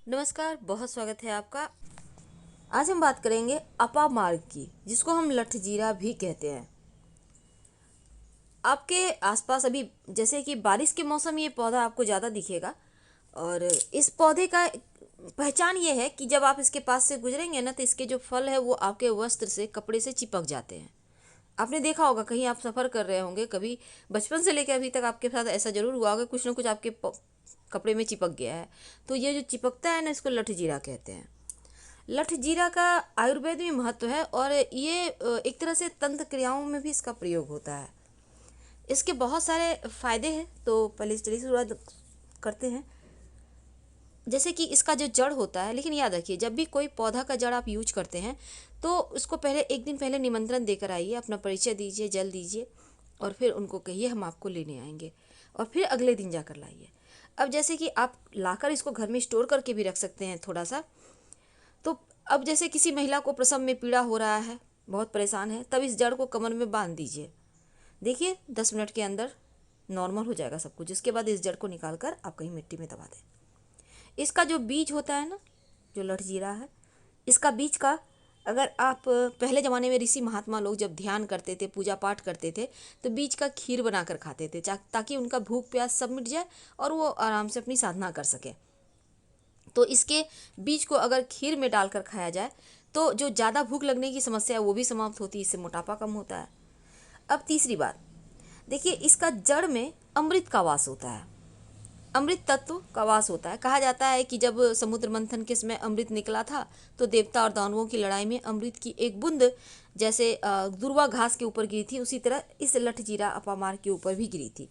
नमस्कार, बहुत स्वागत है आपका। आज हम बात करेंगे अपामार्ग की, जिसको हम लठजीरा भी कहते हैं। आपके आसपास अभी जैसे कि बारिश के मौसम ये पौधा आपको ज़्यादा दिखेगा। और इस पौधे का पहचान ये है कि जब आप इसके पास से गुजरेंगे ना, तो इसके जो फल है वो आपके वस्त्र से, कपड़े से चिपक जाते हैं। आपने देखा होगा, कहीं आप सफ़र कर रहे होंगे, कभी बचपन से लेकर अभी तक आपके साथ ऐसा जरूर हुआ होगा, कुछ ना कुछ आपके कपड़े में चिपक गया है। तो ये जो चिपकता है ना, इसको लठजीरा कहते हैं। लठजीरा का आयुर्वेद में महत्व है और ये एक तरह से तंत्र क्रियाओं में भी इसका प्रयोग होता है। इसके बहुत सारे फायदे हैं, तो पहले चलिए शुरुआत करते हैं। जैसे कि इसका जो जड़ होता है, लेकिन याद रखिए, जब भी कोई पौधा का जड़ आप यूज करते हैं तो उसको पहले एक दिन पहले निमंत्रण देकर आइए, अपना परिचय दीजिए, जल दीजिए और फिर उनको कहिए हम आपको लेने आएंगे, और फिर अगले दिन जाकर लाइए। अब जैसे कि आप लाकर इसको घर में स्टोर करके भी रख सकते हैं थोड़ा सा। तो अब जैसे किसी महिला को प्रसव में पीड़ा हो रहा है, बहुत परेशान है, तब इस जड़ को कमर में बांध दीजिए। देखिए 10 मिनट के अंदर नॉर्मल हो जाएगा सब कुछ। इसके बाद इस जड़ को निकाल कर आप कहीं मिट्टी में दबा दें। इसका जो बीज होता है ना, जो लठजीरा है, इसका बीज का अगर आप पहले ज़माने में ऋषि महात्मा लोग जब ध्यान करते थे, पूजा पाठ करते थे, तो बीज का खीर बनाकर खाते थे, ताकि उनका भूख प्यास सब मिट जाए और वो आराम से अपनी साधना कर सके। तो इसके बीज को अगर खीर में डालकर खाया जाए तो जो ज़्यादा भूख लगने की समस्या है वो भी समाप्त होती है, इससे मोटापा कम होता है। अब तीसरी बात, देखिए इसका जड़ में अमृत का वास होता है, अमृत तत्व का वास होता है। कहा जाता है कि जब समुद्र मंथन के समय अमृत निकला था तो देवता और दानवों की लड़ाई में अमृत की एक बूंद जैसे दुर्वा घास के ऊपर गिरी थी, उसी तरह इस लठजीरा अपामार के ऊपर भी गिरी थी।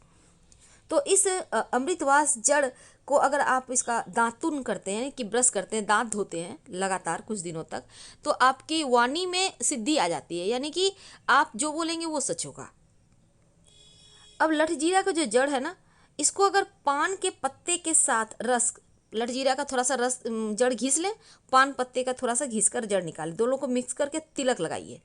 तो इस अमृतवास जड़ को अगर आप इसका दातुन करते हैं, कि ब्रश करते हैं, दांत धोते हैं लगातार कुछ दिनों तक, तो आपकी वाणी में सिद्धि आ जाती है, यानी कि आप जो बोलेंगे वो सच होगा। अब लठजीरा का जो जड़ है ना, इसको अगर पान के पत्ते के साथ रस, लठजीरा का थोड़ा सा रस जड़ घिस लें, पान पत्ते का थोड़ा सा घिस कर जड़ निकालें, दोनों को मिक्स करके तिलक लगाइए।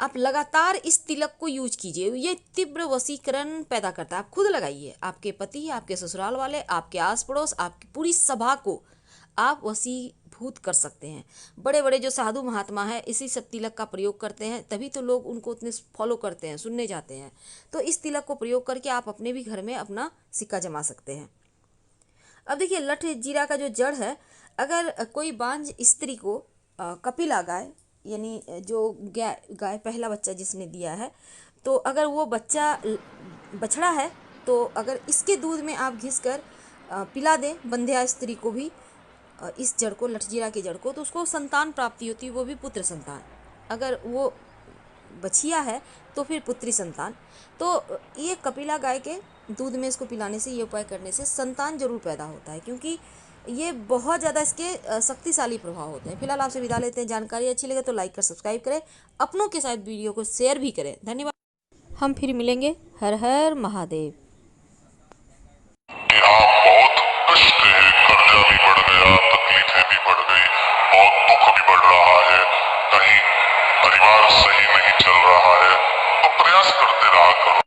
आप लगातार इस तिलक को यूज कीजिए, ये तीव्र वशीकरण पैदा करता है। आप खुद लगाइए, आपके पति, आपके ससुराल वाले, आपके आस पड़ोस, आपकी पूरी सभा को आप वशीभूत कर सकते हैं। बड़े बड़े जो साधु महात्मा हैं इसी सब तिलक का प्रयोग करते हैं, तभी तो लोग उनको उतने फॉलो करते हैं, सुनने जाते हैं। तो इस तिलक को प्रयोग करके आप अपने भी घर में अपना सिक्का जमा सकते हैं। अब देखिए लठजीरा का जो जड़ है, अगर कोई बांझ स्त्री को कपिला गाय, यानी जो गाय पहला बच्चा जिसने दिया है, तो अगर वो बच्चा बछड़ा है, तो अगर इसके दूध में आप घिस कर पिला दें बंध्या स्त्री को भी, इस जड़ को, लठजीरा की जड़ को, तो उसको संतान प्राप्ति होती है, वो भी पुत्र संतान। अगर वो बछिया है तो फिर पुत्री संतान। तो ये कपिला गाय के दूध में इसको पिलाने से, ये उपाय करने से संतान जरूर पैदा होता है, क्योंकि ये बहुत ज़्यादा इसके शक्तिशाली प्रभाव होते हैं। फिलहाल आपसे विदा लेते हैं। जानकारी अच्छी लगे तो लाइक कर सब्सक्राइब करें, अपनों के साथ वीडियो को शेयर भी करें। धन्यवाद। हम फिर मिलेंगे। हर हर महादेव। कि आप बहुत कष्ट है, कर्जा भी बढ़ गया, तकलीफें भी बढ़ गई, बहुत दुख भी बढ़ रहा है, कहीं परिवार सही नहीं चल रहा है, तो प्रयास करते रहा करो।